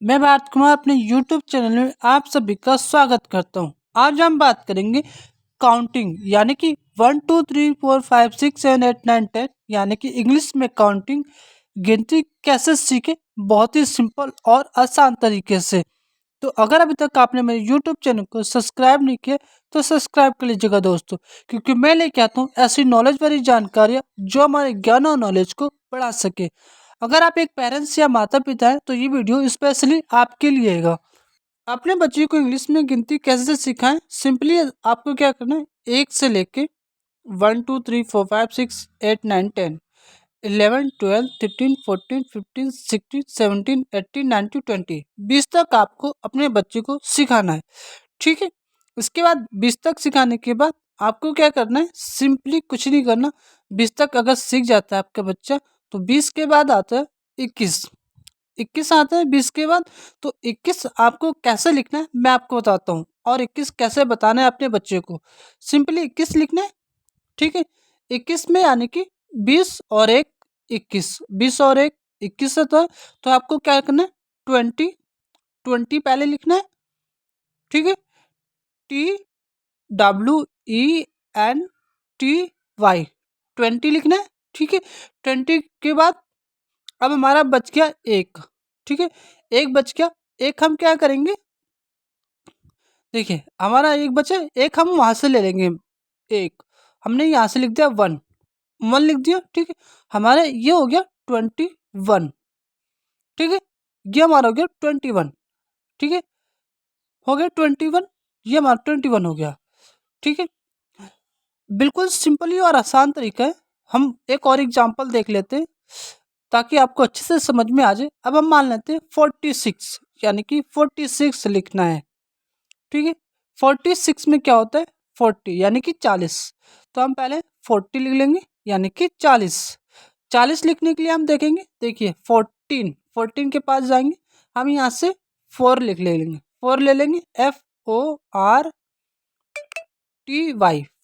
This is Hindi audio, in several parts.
मैं भारत कुमार अपने YouTube चैनल में आप सभी का स्वागत करता हूं। आज हम बात करेंगे काउंटिंग यानी कि 1 2 3 4 5 6 7 8 9 10 यानी कि इंग्लिश में काउंटिंग गिनती कैसे सीखे बहुत ही सिंपल और आसान तरीके से। तो अगर अभी तक आपने मेरे YouTube चैनल को सब्सक्राइब नहीं किया तो सब्सक्राइब कर लीजिएगा दोस्तों, क्योंकि मैं लेके आता हूँ ऐसी नॉलेज भरी जानकारियाँ जो हमारे ज्ञान और नॉलेज को बढ़ा सके। अगर आप एक पेरेंट्स या माता पिता हैं तो ये वीडियो स्पेशली आपके लिए है। अपने बच्चे को इंग्लिश में गिनती कैसे सिखाएं? सिंपली आपको क्या करना है, एक से लेके 1 2 3 4 5 6 8 9 10 11 12 13 14 15 16 17 18 19 20 20 तक आपको अपने बच्चे को सिखाना है। ठीक है, इसके बाद 20 तक सिखाने के बाद आपको क्या करना है, सिंपली कुछ नहीं करना। 20 तक अगर सीख जाता है आपका बच्चा तो 20 के बाद आता है 21। 21 आता है 20 के बाद। तो 21 आपको कैसे लिखना है मैं आपको बताता हूँ, और 21 कैसे बताना है अपने बच्चे को। सिंपली 21 लिखना है। ठीक है, 21 में यानी कि 20 और 1 21, 20 और 1 21 होता है। तो आपको क्या करना है, 20 20 पहले लिखना है। ठीक है, TWENTY 20 लिखना है। ठीक है, 20 के बाद अब हमारा बच गया एक। ठीक है, एक बच गया। एक हम क्या करेंगे, देखिए हमारा एक बचे, एक हम वहां से ले लेंगे। एक हमने यहाँ से लिख दिया 1, 1 लिख दिया। ठीक है, हमारा ये हो गया 21। ठीक है, ये हमारा हो गया 21। ठीक है, हो गया 21, ये हमारा 21 हो गया। ठीक है, बिल्कुल सिंपल ही और आसान तरीका है। हम एक और एग्जांपल देख लेते हैं ताकि आपको अच्छे से समझ में आ जाए। अब हम मान लेते हैं 46 यानी कि 46 लिखना है। ठीक है, 46 में क्या होता है, 40 यानी कि 40। तो हम पहले 40 लिख लेंगे यानी कि 40। 40 लिखने के लिए हम देखेंगे, देखिए 14 के पास जाएंगे, हम यहाँ से 4 लिख ले लेंगे। 4 ले लेंगे, FORTY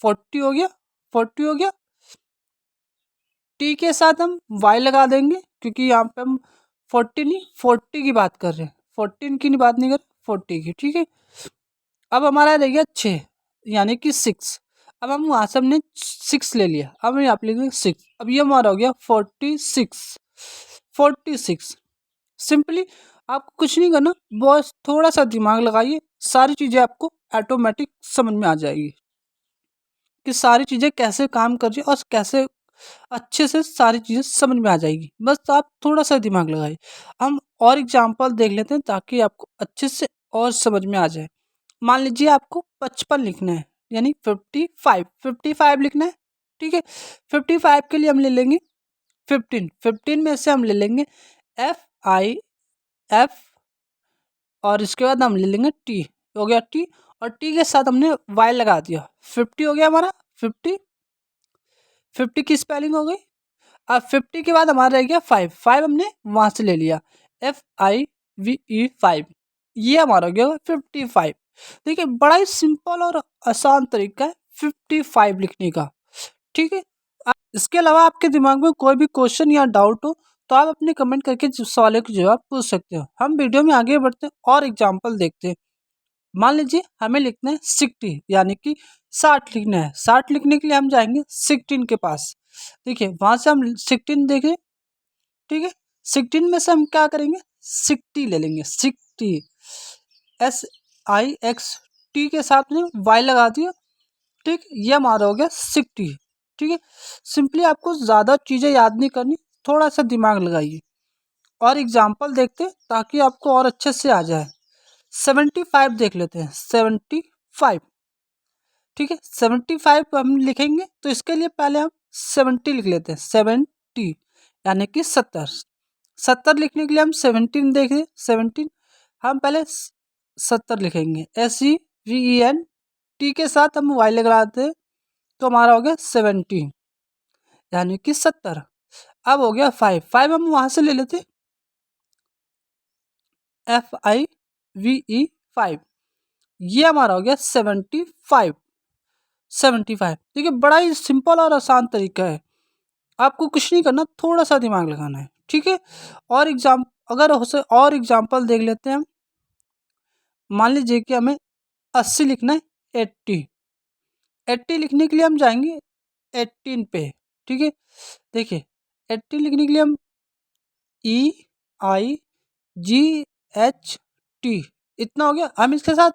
40 हो गया। 40 हो गया। टी के साथ हम वाई लगा देंगे, क्योंकि यहाँ पे हम 40 नहीं 40 की बात कर रहे हैं, 14 की नहीं बात नहीं कर रहे, 40 की। ठीक है, अब हमारा रह गया 6 यानी कि 6। अब हम वहाँ से हमने 6 ले लिया, अब हम यहाँ पे लिखेंगे 6। अब ये हमारा हो गया 46। 46 सिंपली आपको कुछ नहीं करना, बस थोड़ा सा दिमाग लगाइए, सारी चीज़ें आपको ऑटोमेटिक समझ में आ जाएगी कि सारी चीज़ें कैसे काम कर रही है और कैसे अच्छे से सारी चीज़ें समझ में आ जाएगी। बस आप थोड़ा सा दिमाग लगाइए। हम और एग्जांपल देख लेते हैं ताकि आपको अच्छे से और समझ में आ जाए। मान लीजिए आपको 55 लिखना है यानी 55 लिखना है। ठीक है, 55 के लिए हम ले लेंगे 15 में से हम ले लेंगे FIF, और इसके बाद हम ले लेंगे टी। हो गया टी, और टी के साथ हमने वाई लगा दिया। 50 हो गया हमारा। 50 50 की स्पेलिंग हो गई। अब 50 के बाद हमारा रह गया 5। 5 हमने वहां से ले लिया, FIVE 5। ये हमारा हो गया 55। देखिए बड़ा ही सिंपल और आसान तरीका है 55 लिखने का। ठीक है, इसके अलावा आपके दिमाग में कोई भी क्वेश्चन या डाउट हो तो आप अपने कमेंट करके सवालों के जवाब पूछ सकते हो। हम वीडियो में आगे बढ़ते हैं और एग्जाम्पल देखते हैं। मान लीजिए हमें लिखना है 60 यानी कि 60 लिखना है। 60 लिखने के लिए हम जाएंगे 16 के पास। देखिए वहां से हम 16 देखें। ठीक है, 16 में से हम क्या करेंगे, 60 ले लेंगे। 60 SIXT के साथ में वाई लगा दिया। ठीक, ये हमारा हो गया 60। ठीक है, सिंपली आपको ज़्यादा चीज़ें याद नहीं करनी, थोड़ा सा दिमाग लगाइए और एग्जाम्पल देखते हैं ताकि आपको और अच्छे से आ जाए। 75 देख लेते हैं। 75। ठीक है, 75 को हम लिखेंगे तो इसके लिए पहले हम 70 लिख लेते हैं। 70 यानी कि 70। 70 लिखने के लिए हम 17 देखें। 17 हम पहले 70 लिखेंगे। SEVENT के साथ हम वाई लगाते हैं तो हमारा हो गया 70 यानी कि 70। अब हो गया 5। 5 हम वहां से ले लेते, FIVE 5। ये हमारा हो गया 75। 75 देखिए बड़ा ही सिंपल और आसान तरीका है। आपको कुछ नहीं करना, थोड़ा सा दिमाग लगाना है। ठीक है, और अगर उसे और एग्जांपल देख लेते हैं हम। मान लीजिए कि हमें 80 लिखना है 80। 80 लिखने के लिए हम जाएंगे 18 पे। ठीक है, देखिए 80 लिखने के लिए हम EIGHT इतना हो गया। हम इसके साथ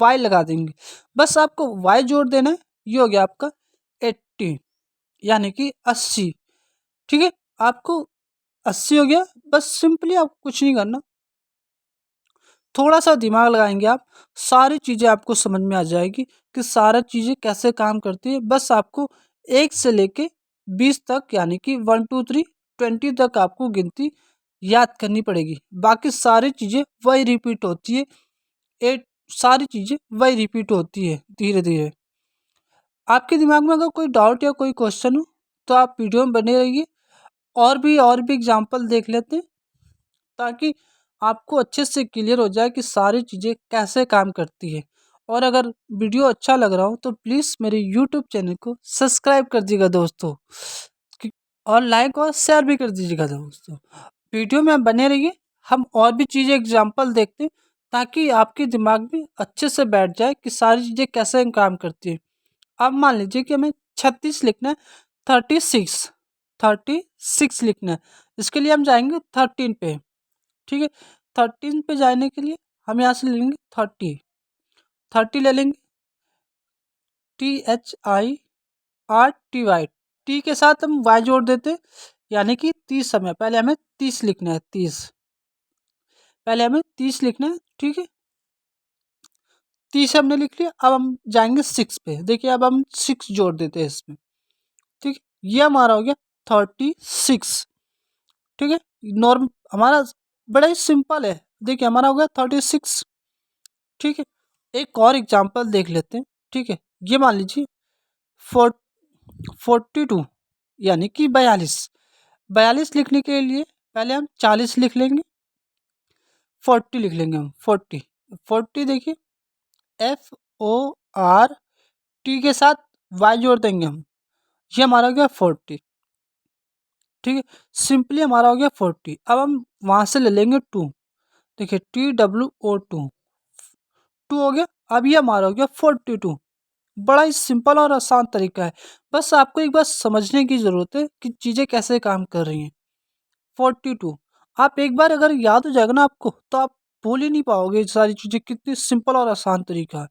y लगा देंगे, बस आपको y जोड़ देना है। ये हो गया आपका 80 यानी कि 80। ठीक है, आपको 80 हो गया। बस सिंपली आपको कुछ नहीं करना, थोड़ा सा दिमाग लगाएंगे आप, सारी चीज़ें आपको समझ में आ जाएगी कि सारा चीज़ें कैसे काम करती है। बस आपको 1 से लेके 20 तक यानी कि 1 2 3 20 तक आपको गिनती याद करनी पड़ेगी। बाकी सारी चीज़ें वही रिपीट होती है। एट सारी चीज़ें वही रिपीट होती है धीरे धीरे। आपके दिमाग में अगर कोई डाउट या कोई क्वेश्चन हो तो आप वीडियो में बने रहिए। और भी एग्जाम्पल देख लेते हैं ताकि आपको अच्छे से क्लियर हो जाए कि सारी चीज़ें कैसे काम करती है। और अगर वीडियो अच्छा लग रहा हो तो प्लीज़ मेरे यूट्यूब चैनल को सब्सक्राइब कर दीजिएगा दोस्तों, और लाइक और शेयर भी कर दीजिएगा दोस्तों। वीडियो में बने रहिए, हम और भी चीज़ें एग्जांपल देखते हैं ताकि आपके दिमाग में अच्छे से बैठ जाए कि सारी चीज़ें कैसे काम करती है। अब मान लीजिए कि हमें 36 लिखना है, 36 लिखना है। इसके लिए हम जाएंगे 13 पे। ठीक है, 13 पे जाने के लिए हम यहाँ से ले लेंगे 30 ले लेंगे, THIRTY। टी के साथ हम y जोड़ देते यानी कि 30 समय। पहले हमें 30 लिखना है, 30 पहले हमें 30 लिखना है। ठीक है, 30 हमने लिख लिया। अब हम जाएंगे 6 पे। देखिए अब हम 6 जोड़ देते हैं इसमें। ठीक है, ये हमारा हो गया 36। ठीक है, नॉर्म हमारा बड़ा ही सिंपल है। देखिए हमारा हो गया 36। ठीक है, एक और एग्जांपल देख लेते हैं। ठीक है, ये मान लीजिए 42 यानी कि 42 लिखने के लिए पहले हम 40 लिख लेंगे, 40 लिख लेंगे हम 40। देखिए FORT के साथ y जोड़ देंगे हम, ये हमारा हो गया 40। ठीक है, सिंपली हमारा हो गया 40। अब हम वहाँ से ले लेंगे 2। देखिए TWO 2 हो गया। अब ये हमारा हो गया 42। बड़ा ही सिंपल और आसान तरीका है। बस आपको एक बार समझने की ज़रूरत है कि चीज़ें कैसे काम कर रही हैं। 42 आप एक बार अगर याद हो जाएगा ना आपको, तो आप भूल ही नहीं पाओगे ये सारी चीज़ें, कितनी सिंपल और आसान तरीका है।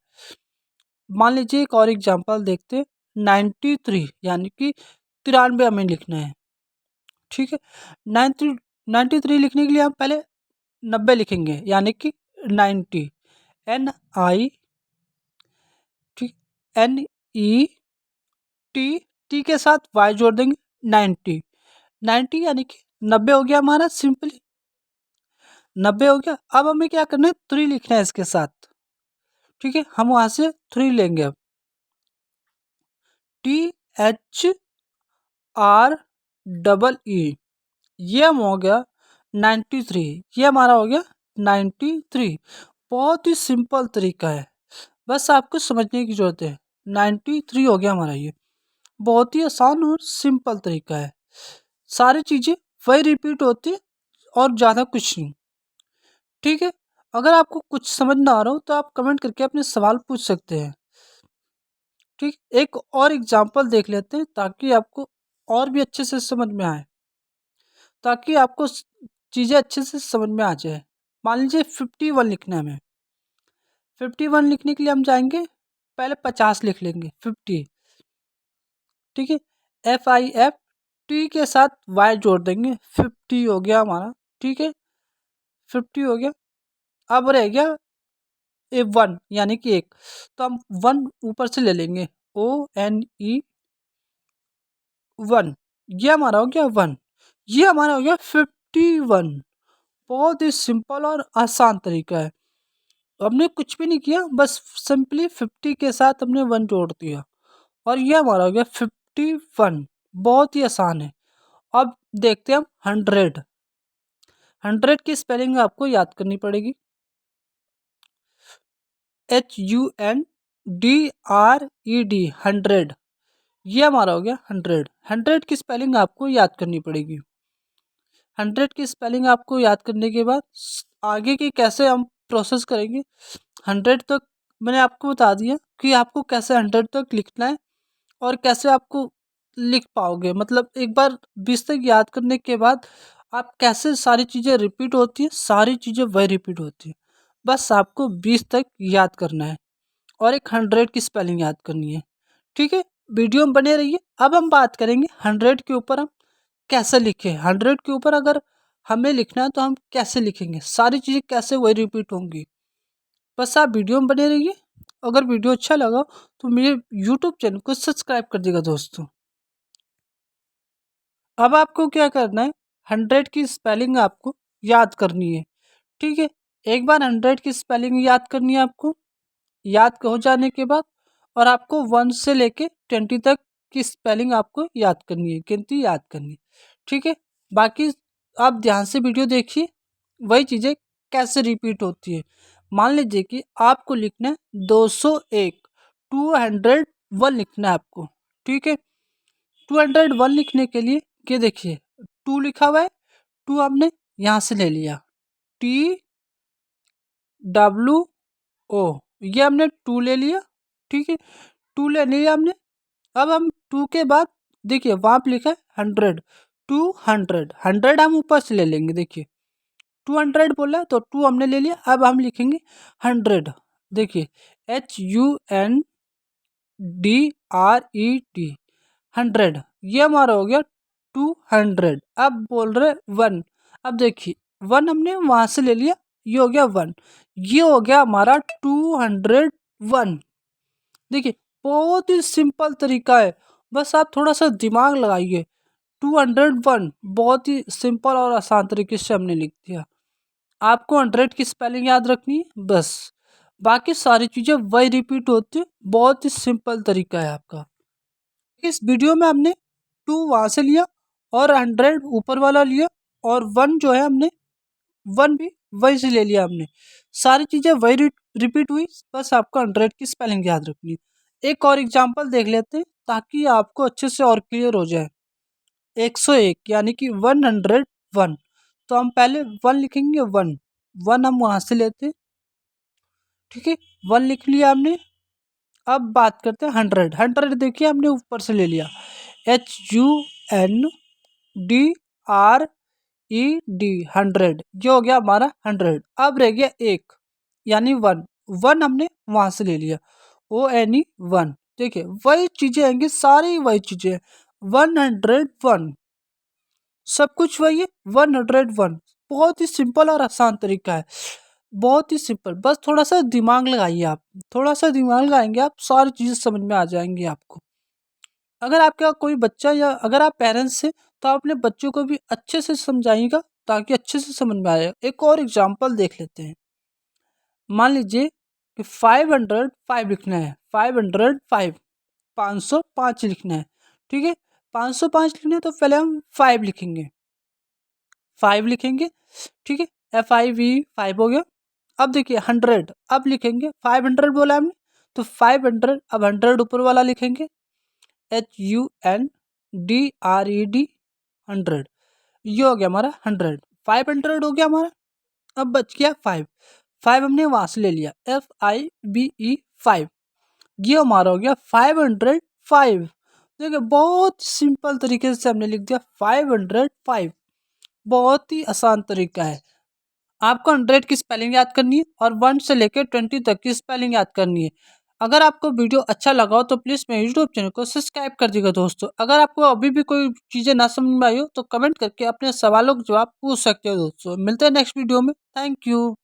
मान लीजिए एक और एग्जांपल देखते हैं। 93 यानी कि 93 हमें लिखना है। ठीक है, 93 लिखने के लिए हम पहले 90 लिखेंगे यानी कि 90, NI ठीक NET, टी के साथ y जोड़ देंगे 90 यानी कि 90 हो गया हमारा। सिंपली 90 हो गया। अब हमें क्या करना है, 3 लिखना है इसके साथ। ठीक है, हम वहां से 3 लेंगे। अब THREE ये हम हो गया 93। ये हमारा हो गया 93। बहुत ही सिंपल तरीका है, बस आपको समझने की जरूरत है। 93 हो गया हमारा। ये बहुत ही आसान और सिंपल तरीका है। सारी चीज़ें वही रिपीट होती है और ज़्यादा कुछ नहीं। ठीक है, अगर आपको कुछ समझ ना आ रहा हो तो आप कमेंट करके अपने सवाल पूछ सकते हैं। ठीक, एक और एग्जांपल देख लेते हैं ताकि आपको और भी अच्छे से समझ में आए, ताकि आपको चीज़ें अच्छे से समझ में आ जाए। मान लीजिए 51 लिखना है हमें। 51 लिखने के लिए हम जाएंगे, पहले 50 लिख लेंगे 50। ठीक है, FIFT के साथ y जोड़ देंगे, 50 हो गया हमारा। ठीक है, 50 हो गया। अब रह गया 1 यानी कि 1, तो हम 1 ऊपर से ले लेंगे, ONE 1। ये हमारा हो गया 1। ये हमारा हो गया 51। बहुत ही सिंपल और आसान तरीका है। हमने कुछ भी नहीं किया, बस सिंपली 50 के साथ हमने 1 जोड़ दिया और ये हमारा हो गया 51। बहुत ही आसान है। अब देखते हैं हम 100। 100 की स्पेलिंग आपको याद करनी पड़ेगी, HUNDRED 100। ये हमारा हो गया 100। 100 की स्पेलिंग आपको याद करनी पड़ेगी, 100 की स्पेलिंग आपको याद करने के बाद आगे की कैसे हम प्रोसेस करेंगे। 100 तक मैंने आपको बता दिया कि आपको कैसे 100 तक लिखना है और कैसे आपको लिख पाओगे। मतलब एक बार 20 तक याद करने के बाद आप कैसे सारी चीज़ें रिपीट होती हैं, सारी चीज़ें वही रिपीट होती हैं। बस आपको 20 तक याद करना है और एक 100 की स्पेलिंग याद करनी है। ठीक है, वीडियो में बने रहिए। अब हम बात करेंगे 100 के ऊपर हम कैसे लिखें। 100 के ऊपर अगर हमें लिखना है तो हम कैसे लिखेंगे, सारी चीज़ें कैसे वही रिपीट होंगी। बस आप वीडियो में बने रहिए। अगर वीडियो अच्छा लगा तो मेरे यूट्यूब चैनल को सब्सक्राइब कर देगा दोस्तों। अब आपको क्या करना है, 100 की स्पेलिंग आपको याद करनी है। ठीक है, एक बार 100 की स्पेलिंग याद करनी है आपको। याद हो जाने के बाद और आपको 1 से लेके 20 तक की स्पेलिंग आपको याद करनी है, गिनती याद करनी है। ठीक है, बाकी आप ध्यान से वीडियो देखिए, वही चीज़ें कैसे रिपीट होती है। मान लीजिए कि आपको लिखना है 201, 201 लिखना है आपको। ठीक है, 201 लिखने के लिए ये देखिए 2 लिखा हुआ है, 2 आपने यहाँ से ले लिया, TWO, ये हमने 2 ले लिया। ठीक है, 2 ले लिया हमने। अब हम 2 के बाद देखिए वहाँ पे लिखा है 100, 200, 100 हम ऊपर से ले लेंगे। देखिए 200 बोला तो 2 हमने ले लिया। अब हम लिखेंगे 100, देखिए HUNDRED, 100, ये हमारा हो गया 200। अब बोल रहे 1, अब देखिए 1 हमने वहाँ से ले लिया, ये हो गया 1, ये हो गया हमारा 201। देखिए बहुत ही सिंपल तरीका है, बस आप थोड़ा सा दिमाग लगाइए। 201 बहुत ही सिंपल और आसान तरीके से हमने लिख दिया। आपको 100 की स्पेलिंग याद रखनी है बस, बाकी सारी चीज़ें वही रिपीट होती है। बहुत ही सिंपल तरीका है आपका। इस वीडियो में हमने 2 वहाँ से लिया और 100 ऊपर वाला लिया और 1 जो है हमने 1 भी वही से ले लिया हमने। सारी चीज़ें वही रिपीट हुई, बस आपको 100 की स्पेलिंग याद रखनी है। एक और एग्जांपल देख लेते हैं ताकि आपको अच्छे से और क्लियर हो जाए। 101 यानी कि 101, तो हम पहले 1 लिखेंगे, 1 1 हम वहाँ से लेते हैं। ठीक है, 1 लिख लिया हमने। अब बात करते हैं 100, 100 देखिए हमने ऊपर से ले लिया, HUNDRED, 100, ये हो गया हमारा 100। अब रह गया 1 यानी 1, 1 हमने वहाँ से ले लिया, ONE 1। देखिए वही चीज़ें आएंगी, सारी वही चीज़ें, 101, सब कुछ वही है, 101। बहुत ही सिंपल और आसान तरीका है, बहुत ही सिंपल। बस थोड़ा सा दिमाग लगाइए आप, थोड़ा सा दिमाग लगाएंगे आप, सारी चीज़ें समझ में आ जाएंगी आपको। अगर आपका कोई बच्चा या अगर आप पेरेंट्स हैं तो आप अपने बच्चों को भी अच्छे से समझाइएगा ताकि अच्छे से समझ में आए। एक और एग्जांपल देख लेते हैं। मान लीजिए कि 505 लिखना है, 505, 505 लिखना है। ठीक है, 505 लिखना है तो पहले हम 5 लिखेंगे, 5 लिखेंगे। ठीक है, FIV 5 हो गया। अब देखिए 100, अब लिखेंगे 500 बोला हमने तो 500, अब 100 ऊपर वाला लिखेंगे, HUNDRED, 100, ये हो गया हमारा 100, 500 हो गया हमारा। अब बच गया 5, 5 हमने वहाँ से ले लिया, FIVE 5, ये हमारा हो गया 505। देखिए बहुत सिंपल तरीके से हमने लिख दिया 505, बहुत ही आसान तरीका है। आपको 100 की स्पेलिंग याद करनी है और 1 से लेकर 20 तक की स्पेलिंग याद करनी है। अगर आपको वीडियो अच्छा लगा हो तो प्लीज़ मेरे यूट्यूब चैनल को सब्सक्राइब कर दीजिएगा दोस्तों। अगर आपको अभी भी कोई चीज़ें ना समझ में आई हो तो कमेंट करके अपने सवालों के जवाब पूछ सकते हो दोस्तों। मिलते हैं नेक्स्ट वीडियो में। Thank you.